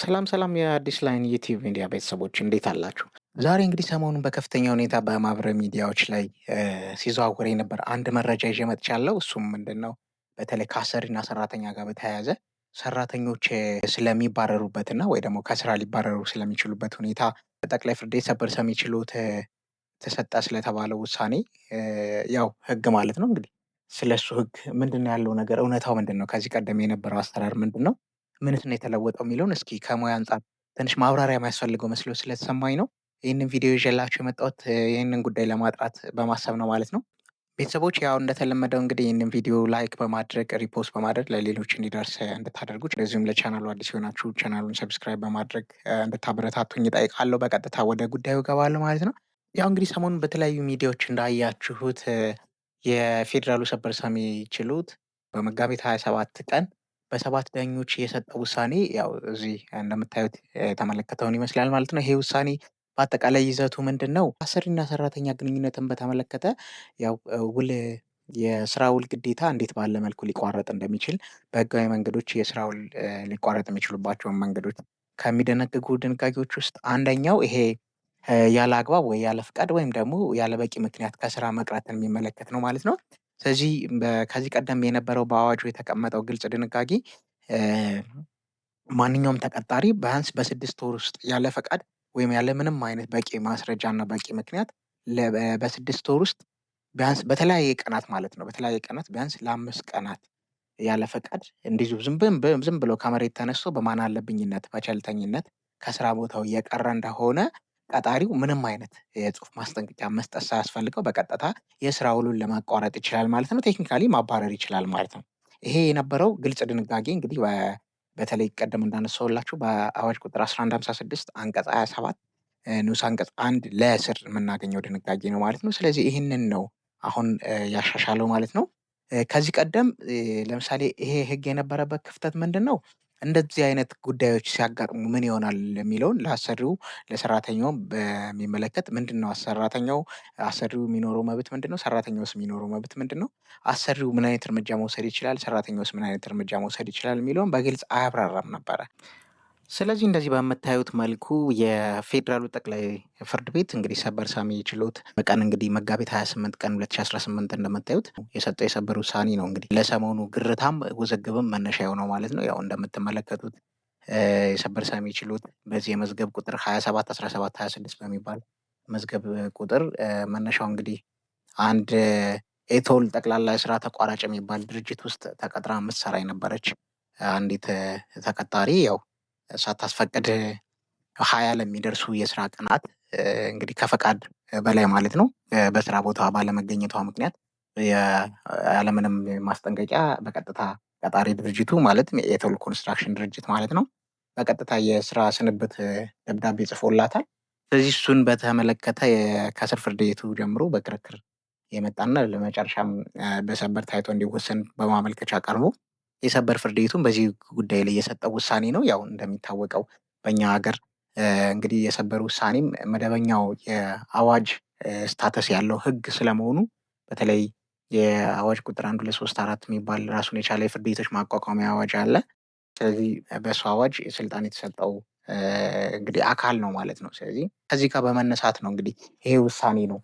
ሰላም ሰላም የአዲስ ላይን ዩቲዩብ ሚዲያ ቤተሰቦች እንዴት አላችሁ? ዛሬ እንግዲህ ሰሞኑን በከፍተኛ ሁኔታ በማህበራዊ ሚዲያዎች ላይ ሲዘዋወር የነበረ አንድ መረጃ ይዤ መጥቻለሁ። እሱም ምንድነው? በተለይ ከአሰሪና ሰራተኛ ጋር በተያያዘ ሰራተኞች ስለሚባረሩበትና ወይ ደግሞ ከስራ ሊባረሩ ስለሚችሉበት ሁኔታ ጠቅላይ ፍርድ ቤት ሰበር ሰሚ ችሎት ተሰጠ ስለተባለው ውሳኔ ያው ህግ ማለት ነው እንግዲህ ስለሱ ህግ ምንድነው ያለው ነገር እውነታው ምንድነው? ከዚህ ቀደም የነበረው አሰራር ምንድነው? ምንስ ነው የተለወጠው የሚለውን እስኪ ከሙያ አንፃር ትንሽ ማብራሪያ የሚያስፈልገው መስሎ ስለተሰማኝ ነው ይህንን ቪዲዮ ይዤላችሁ የመጣሁት ይህንን ጉዳይ ለማጥራት በማሰብ ነው ማለት ነው። ቤተሰቦች ያው እንደተለመደው እንግዲህ ይህንን ቪዲዮ ላይክ በማድረግ ሪፖስት በማድረግ ለሌሎች እንዲደርስ እንድታደርጉት እንደዚሁም ለቻናሉ አዲስ የሆናችሁ ቻናሉን ሰብስክራይብ በማድረግ እንድታበረታቱኝ እጠይቃለሁ። በቀጥታ ወደ ጉዳዩ እገባለሁ ማለት ነው። ያው እንግዲህ ሰሞኑን በተለያዩ ሚዲያዎች እንዳያችሁት የፌዴራሉ ሰበር ሰሚ ችሎት በመጋቢት 27 ቀን በሰባት ዳኞች የሰጠው ውሳኔ ያው እዚህ እንደምታዩት የተመለከተውን ይመስላል ማለት ነው። ይሄ ውሳኔ በአጠቃላይ ይዘቱ ምንድነው? አሰሪና ሰራተኛ ግንኙነትን በተመለከተ ያው የስራ ውል ግዴታ እንዴት ባለ መልኩ ሊቋረጥ እንደሚችል በህጋዊ መንገዶች የስራ ውል ሊቋረጥ የሚችሉባቸውን መንገዶች ከሚደነግጉ ድንጋጌዎች ውስጥ አንደኛው ይሄ ያለ አግባብ ወይ ያለ ፍቃድ ወይም ደግሞ ያለ በቂ ምክንያት ከስራ መቅረትን የሚመለከት ነው ማለት ነው። ስለዚህ ከዚህ ቀደም የነበረው በአዋጁ የተቀመጠው ግልጽ ድንጋጌ ማንኛውም ተቀጣሪ ቢያንስ በስድስት ወር ውስጥ ያለ ፈቃድ ወይም ያለ ምንም አይነት በቂ ማስረጃ እና በቂ ምክንያት በስድስት ወር ውስጥ ቢያንስ በተለያየ ቀናት ማለት ነው በተለያየ ቀናት ቢያንስ ለ5 ቀናት ያለ ፈቃድ እንዲሁ ዝም ብሎ ከመሬት ተነስቶ በማን አለብኝነት በቸልተኝነት ከስራ ቦታው እየቀረ እንደሆነ ቀጣሪው ምንም አይነት የጽሁፍ ማስጠንቀቂያ መስጠት ሳያስፈልገው በቀጥታ የስራ ውሉን ለማቋረጥ ይችላል ማለት ነው። ቴክኒካሊ ማባረር ይችላል ማለት ነው። ይሄ የነበረው ግልጽ ድንጋጌ እንግዲህ በተለይ ቀደም እንዳነሳሁላችሁ በአዋጅ ቁጥር 1156 አንቀጽ 27 ንዑስ አንቀጽ 1 ለስር የምናገኘው ድንጋጌ ነው ማለት ነው። ስለዚህ ይህንን ነው አሁን ያሻሻለው ማለት ነው። ከዚህ ቀደም ለምሳሌ ይሄ ህግ የነበረበት ክፍተት ምንድነው? እንደዚህ አይነት ጉዳዮች ሲያጋጥሙ ምን ይሆናል የሚለውን ለአሰሪው ለሰራተኛውም በሚመለከት ምንድነው አሰሪው የሚኖረው መብት ምንድነው? ሰራተኛውስ የሚኖረው መብት ምንድነው? አሰሪው ምን አይነት እርምጃ መውሰድ ይችላል? ሰራተኛውስ ምን አይነት እርምጃ መውሰድ ይችላል? የሚለውን በግልጽ አያብራራም ነበረ። ስለዚህ እንደዚህ በምታዩት መልኩ የፌዴራሉ ጠቅላይ ፍርድ ቤት እንግዲህ ሰበር ሰሚ ችሎት በቀን እንግዲህ መጋቢት 28 ቀን 2018 እንደምታዩት የሰጠው የሰበር ውሳኔ ነው። እንግዲህ ለሰሞኑ ግርታም ውዝግብም መነሻ የሆነው ማለት ነው። ያው እንደምትመለከቱት የሰበር ሰሚ ችሎት በዚህ የመዝገብ ቁጥር 27 17 26 በሚባል መዝገብ ቁጥር መነሻው እንግዲህ አንድ ኤቶል ጠቅላላ የስራ ተቋራጭ የሚባል ድርጅት ውስጥ ተቀጥራ የምትሰራ የነበረች አንዲት ተቀጣሪ ያው ሳታስፈቅድ 20 ለሚደርሱ የስራ ቀናት እንግዲህ ከፈቃድ በላይ ማለት ነው በስራ ቦታ ባለመገኘቷ ምክንያት ያለምንም ማስጠንቀቂያ በቀጥታ ቀጣሪ ድርጅቱ ማለትም የኤቶል ኮንስትራክሽን ድርጅት ማለት ነው በቀጥታ የስራ ስንብት ደብዳቤ ጽፎላታል። ስለዚህ እሱን በተመለከተ ከስር ፍርድ ቤቱ ጀምሮ በክርክር የመጣና ለመጨረሻም በሰበር ታይቶ እንዲወሰን በማመልከቻ ቀርቦ የሰበር ፍርድ ቤቱም በዚህ ጉዳይ ላይ የሰጠው ውሳኔ ነው። ያው እንደሚታወቀው በእኛ ሀገር እንግዲህ የሰበር ውሳኔም መደበኛው የአዋጅ ስታተስ ያለው ህግ ስለመሆኑ በተለይ የአዋጅ ቁጥር 1 2 3 4 የሚባል ራሱን የቻለ የፍርድ ቤቶች ማቋቋሚያ አዋጅ አለ። ስለዚህ በሱ አዋጅ ስልጣን የተሰጠው እንግዲህ አካል ነው ማለት ነው። ስለዚህ ከዚህ ጋር በመነሳት ነው እንግዲህ ይሄ ውሳኔ ነው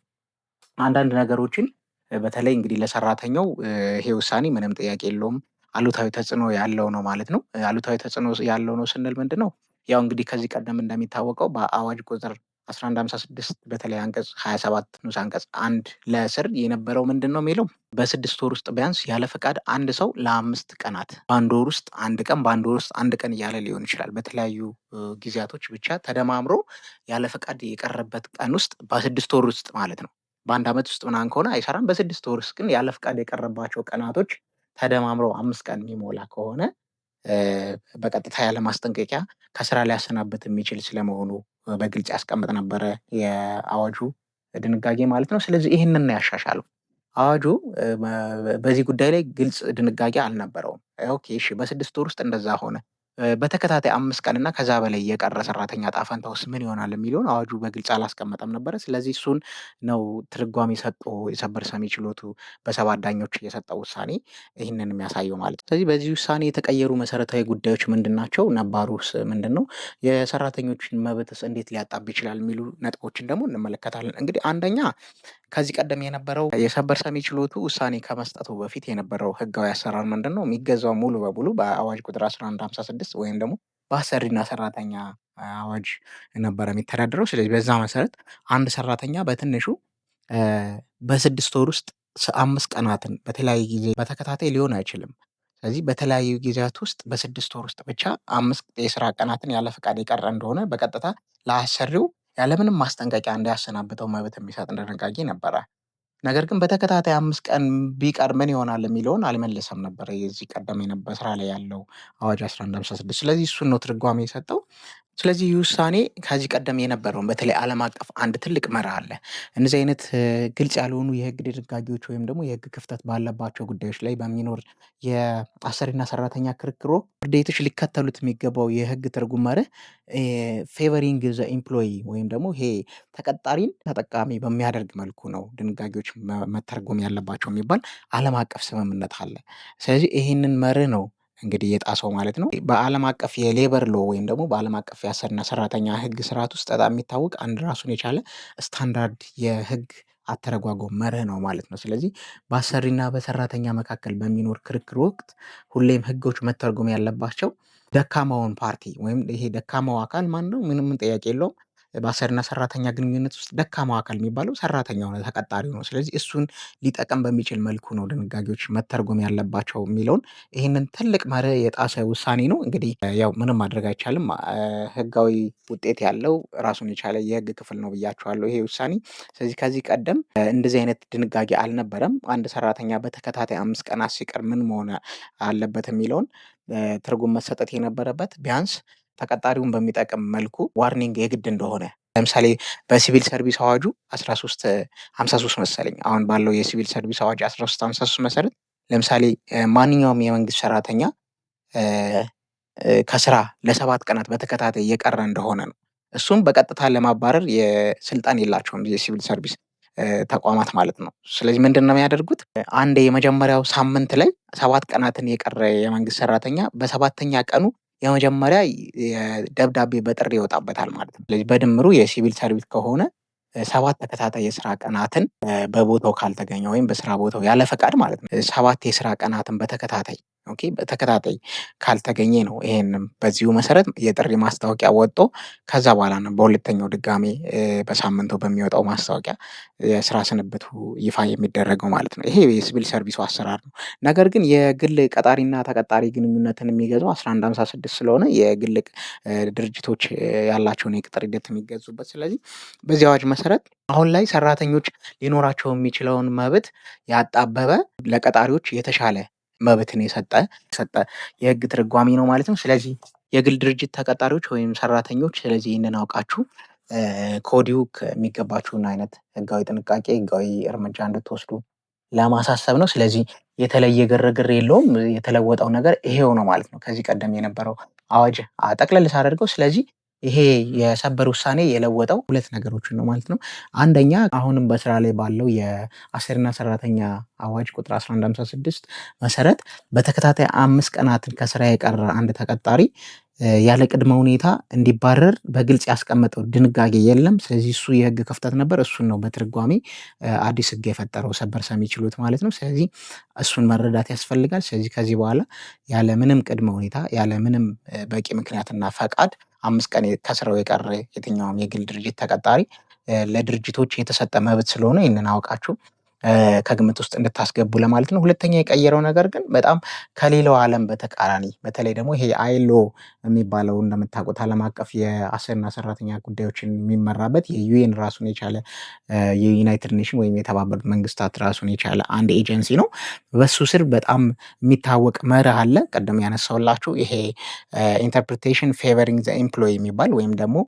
አንዳንድ ነገሮችን በተለይ እንግዲህ ለሰራተኛው ይሄ ውሳኔ ምንም ጥያቄ የለውም አሉታዊ ተጽዕኖ ያለው ነው ማለት ነው። አሉታዊ ተጽዕኖ ያለው ነው ስንል ምንድነው? ያው እንግዲህ ከዚህ ቀደም እንደሚታወቀው በአዋጅ ቁጥር 1156 በተለይ አንቀጽ 27 ንዑስ አንቀጽ 1 ለስር የነበረው ምንድነው የሚለው በስድስት ወር ውስጥ ቢያንስ ያለ ፈቃድ አንድ ሰው ለ5 ቀናት በአንድ ወር ውስጥ አንድ ቀን በአንድ ወር ውስጥ አንድ ቀን እያለ ሊሆን ይችላል በተለያዩ ጊዜያቶች ብቻ ተደማምሮ ያለ ፈቃድ የቀረበት ቀን ውስጥ በስድስት ወር ውስጥ ማለት ነው። በአንድ አመት ውስጥ ምናምን ከሆነ አይሰራም። በስድስት ወር ውስጥ ግን ያለ ፈቃድ የቀረባቸው ቀናቶች ተደማምረው 5 ቀን የሚሞላ ከሆነ በቀጥታ ያለ ማስጠንቀቂያ ከስራ ሊያሰናበት የሚችል ስለመሆኑ በግልጽ ያስቀምጥ ነበረ የአዋጁ ድንጋጌ ማለት ነው። ስለዚህ ይህንን ነው ያሻሻለው። አዋጁ በዚህ ጉዳይ ላይ ግልጽ ድንጋጌ አልነበረውም። ኦኬ እሺ በስድስት ወር ውስጥ እንደዛ ሆነ። በተከታታይ 5 ቀን እና ከዛ በላይ የቀረ ሰራተኛ ዕጣ ፈንታውስ ምን ይሆናል የሚለውን አዋጁ በግልጽ አላስቀመጠም ነበረ። ስለዚህ እሱን ነው ትርጓሜ ሰጥቶ የሰበር ሰሚ ችሎቱ በ7 ዳኞች የሰጠው ውሳኔ ይህንን የሚያሳየው ማለት ነው። ስለዚህ በዚህ ውሳኔ የተቀየሩ መሰረታዊ ጉዳዮች ምንድን ናቸው? ነባሩስ ምንድን ነው? የሰራተኞችን መብትስ እንዴት ሊያጣብ ይችላል? የሚሉ ነጥቦችን ደግሞ እንመለከታለን። እንግዲህ አንደኛ ከዚህ ቀደም የነበረው የሰበር ሰሚ ችሎቱ ውሳኔ ከመስጠቱ በፊት የነበረው ህጋዊ አሰራር ምንድን ነው? የሚገዛው ሙሉ በሙሉ በአዋጅ ቁጥር 1156 ወይም ደግሞ በአሰሪና ሰራተኛ አዋጅ ነበረ የሚተዳደረው። ስለዚህ በዛ መሰረት አንድ ሰራተኛ በትንሹ በ6 ወር ውስጥ 5 ቀናትን በተለያየ ጊዜ በተከታታይ ሊሆን አይችልም። ስለዚህ በተለያዩ ጊዜያት ውስጥ በ6 ወር ውስጥ ብቻ 5 የስራ ቀናትን ያለ ፈቃድ የቀረ እንደሆነ በቀጥታ ለአሰሪው ያለምንም ማስጠንቀቂያ እንዳያሰናብተው መብት የሚሰጥ ድንጋጌ ነበረ። ነገር ግን በተከታታይ 5 ቀን ቢቀር ምን ይሆናል የሚለውን አልመለሰም ነበር የዚህ ቀደም ስራ ላይ ያለው አዋጅ 1156። ስለዚህ እሱን ነው ትርጓሜ የሰጠው። ስለዚህ ይህ ውሳኔ ከዚህ ቀደም የነበረውን በተለይ ዓለም አቀፍ አንድ ትልቅ መርህ አለ። እነዚህ አይነት ግልጽ ያልሆኑ የህግ ድንጋጌዎች ወይም ደግሞ የህግ ክፍተት ባለባቸው ጉዳዮች ላይ በሚኖር የአሰሪና ሰራተኛ ክርክር ወቅት ፍርድ ቤቶች ሊከተሉት የሚገባው የህግ ትርጉም መርህ ፌቨሪንግ ዘ ኤምፕሎይ ወይም ደግሞ ይሄ ተቀጣሪን ተጠቃሚ በሚያደርግ መልኩ ነው ድንጋጌዎች መተርጎም ያለባቸው የሚባል ዓለም አቀፍ ስምምነት አለ። ስለዚህ ይሄንን መርህ ነው እንግዲህ የጣሰው ማለት ነው። በዓለም አቀፍ የሌበር ሎ ወይም ደግሞ በዓለም አቀፍ የአሰሪና ሰራተኛ ህግ ስርዓት ውስጥ በጣም የሚታወቅ አንድ ራሱን የቻለ ስታንዳርድ የህግ አተረጓጎም መርህ ነው ማለት ነው። ስለዚህ በአሰሪና በሰራተኛ መካከል በሚኖር ክርክር ወቅት ሁሌም ህጎች መተርጎም ያለባቸው ደካማውን ፓርቲ ወይም ይሄ ደካማው አካል ማን ነው? ምንም ጥያቄ የለውም። በአሰሪና ሰራተኛ ግንኙነት ውስጥ ደካማው አካል የሚባለው ሰራተኛው ነው፣ ተቀጣሪው ነው። ስለዚህ እሱን ሊጠቅም በሚችል መልኩ ነው ድንጋጌዎች መተርጎም ያለባቸው የሚለውን ይህንን ትልቅ መርህ የጣሰ ውሳኔ ነው። እንግዲህ ያው ምንም ማድረግ አይቻልም። ህጋዊ ውጤት ያለው ራሱን የቻለ የህግ ክፍል ነው ብያችኋለሁ ይሄ ውሳኔ። ስለዚህ ከዚህ ቀደም እንደዚህ አይነት ድንጋጌ አልነበረም። አንድ ሰራተኛ በተከታታይ 5 ቀናት ሲቀር ምን መሆን አለበት የሚለውን ትርጉም መሰጠት የነበረበት ቢያንስ ተቀጣሪውን በሚጠቅም መልኩ ዋርኒንግ የግድ እንደሆነ፣ ለምሳሌ በሲቪል ሰርቪስ አዋጁ 1353 መሰለኝ አሁን ባለው የሲቪል ሰርቪስ አዋጅ 1353 መሰረት ለምሳሌ ማንኛውም የመንግስት ሰራተኛ ከስራ ለ7 ቀናት በተከታታይ የቀረ እንደሆነ ነው። እሱም በቀጥታ ለማባረር የስልጣን የላቸውም የሲቪል ሰርቪስ ተቋማት ማለት ነው። ስለዚህ ምንድን ነው የሚያደርጉት? አንድ የመጀመሪያው ሳምንት ላይ 7 ቀናትን የቀረ የመንግስት ሰራተኛ በ7ኛ ቀኑ የመጀመሪያ ደብዳቤ በጥሪ ይወጣበታል ማለት ነው። ስለዚህ በድምሩ የሲቪል ሰርቪስ ከሆነ 7 ተከታታይ የስራ ቀናትን በቦታው ካልተገኘ ወይም በስራ ቦታው ያለ ፈቃድ ማለት ነው 7 የስራ ቀናትን በተከታታይ በተከታታይ ካልተገኘ ነው። ይሄንም በዚሁ መሰረት የጥሪ ማስታወቂያ ወጥቶ ከዛ በኋላ ነው በሁለተኛው ድጋሜ በሳምንቱ በሚወጣው ማስታወቂያ የስራ ስንብቱ ይፋ የሚደረገው ማለት ነው። ይሄ የሲቪል ሰርቪሱ አሰራር ነው። ነገር ግን የግል ቀጣሪና ተቀጣሪ ግንኙነትን የሚገዛው 1156 ስለሆነ የግል ድርጅቶች ያላቸውን የቅጥር ሂደት የሚገዙበት። ስለዚህ በዚህ አዋጅ መሰረት አሁን ላይ ሰራተኞች ሊኖራቸው የሚችለውን መብት ያጣበበ ለቀጣሪዎች የተሻለ መብትን የሰጠ የህግ ትርጓሜ ነው ማለት ነው። ስለዚህ የግል ድርጅት ተቀጣሪዎች ወይም ሰራተኞች ስለዚህ ይህንን አውቃችሁ ከወዲሁ የሚገባችሁን አይነት ህጋዊ ጥንቃቄ፣ ህጋዊ እርምጃ እንድትወስዱ ለማሳሰብ ነው። ስለዚህ የተለየ ግርግር የለውም። የተለወጠው ነገር ይሄው ነው ማለት ነው። ከዚህ ቀደም የነበረው አዋጅ ጠቅለል ሳደርገው ስለዚህ ይሄ የሰበር ውሳኔ የለወጠው 2 ነገሮችን ነው ማለት ነው። አንደኛ አሁንም በስራ ላይ ባለው የአሰሪና ሰራተኛ አዋጅ ቁጥር 1156 መሰረት በተከታታይ 5 ቀናትን ከስራ የቀረ አንድ ተቀጣሪ ያለ ቅድመ ሁኔታ እንዲባረር በግልጽ ያስቀመጠው ድንጋጌ የለም። ስለዚህ እሱ የህግ ክፍተት ነበር። እሱን ነው በትርጓሜ አዲስ ህግ የፈጠረው ሰበር ሰሚ ችሎት ማለት ነው። ስለዚህ እሱን መረዳት ያስፈልጋል። ስለዚህ ከዚህ በኋላ ያለ ምንም ቅድመ ሁኔታ ያለ ምንም በቂ ምክንያትና ፈቃድ 5 ቀን ከስራው የቀረ የትኛውም የግል ድርጅት ተቀጣሪ ለድርጅቶች የተሰጠ መብት ስለሆነ ይህንን አውቃችሁ ከግምት ውስጥ እንድታስገቡ ለማለት ነው። ሁለተኛ የቀየረው ነገር ግን በጣም ከሌላው ዓለም በተቃራኒ በተለይ ደግሞ ይሄ አይሎ የሚባለው እንደምታውቁት ዓለም አቀፍ የአሰሪና ሰራተኛ ጉዳዮችን የሚመራበት የዩኤን ራሱን የቻለ የዩናይትድ ኔሽን ወይም የተባበሩት መንግስታት ራሱን የቻለ አንድ ኤጀንሲ ነው። በሱ ስር በጣም የሚታወቅ መርህ አለ። ቀደም ያነሳውላችሁ ይሄ ኢንተርፕሪቴሽን ፌቨሪንግ ዘ ኤምፕሎይ የሚባል ወይም ደግሞ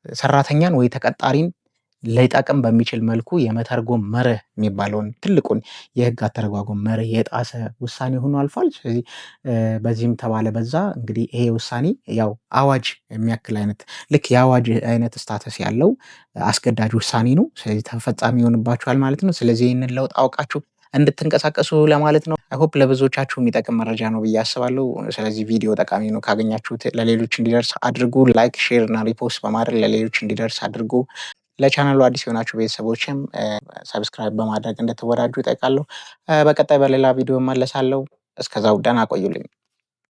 ሰራተኛን ወይ ተቀጣሪን ሊጠቅም በሚችል መልኩ የመተርጎም መርህ የሚባለውን ትልቁን የህግ አተረጓጎም መርህ የጣሰ ውሳኔ ሆኖ አልፏል። ስለዚህ በዚህም ተባለ በዛ እንግዲህ ይሄ ውሳኔ ያው አዋጅ የሚያክል አይነት ልክ የአዋጅ አይነት ስታተስ ያለው አስገዳጅ ውሳኔ ነው። ስለዚህ ተፈጻሚ ይሆንባችኋል ማለት ነው። ስለዚህ ይህንን ለውጥ አውቃችሁ እንድትንቀሳቀሱ ለማለት ነው። አይ ሆፕ ለብዙዎቻችሁ የሚጠቅም መረጃ ነው ብዬ አስባለሁ። ስለዚህ ቪዲዮ ጠቃሚ ነው ካገኛችሁት ለሌሎች እንዲደርስ አድርጉ። ላይክ፣ ሼር እና ሪፖስት በማድረግ ለሌሎች እንዲደርስ አድርጉ። ለቻናሉ አዲስ የሆናችሁ ቤተሰቦችም ሰብስክራይብ በማድረግ እንድትወዳጁ እጠይቃለሁ። በቀጣይ በሌላ ቪዲዮ እመለሳለሁ። እስከዛው ደህና ቆዩልኝ።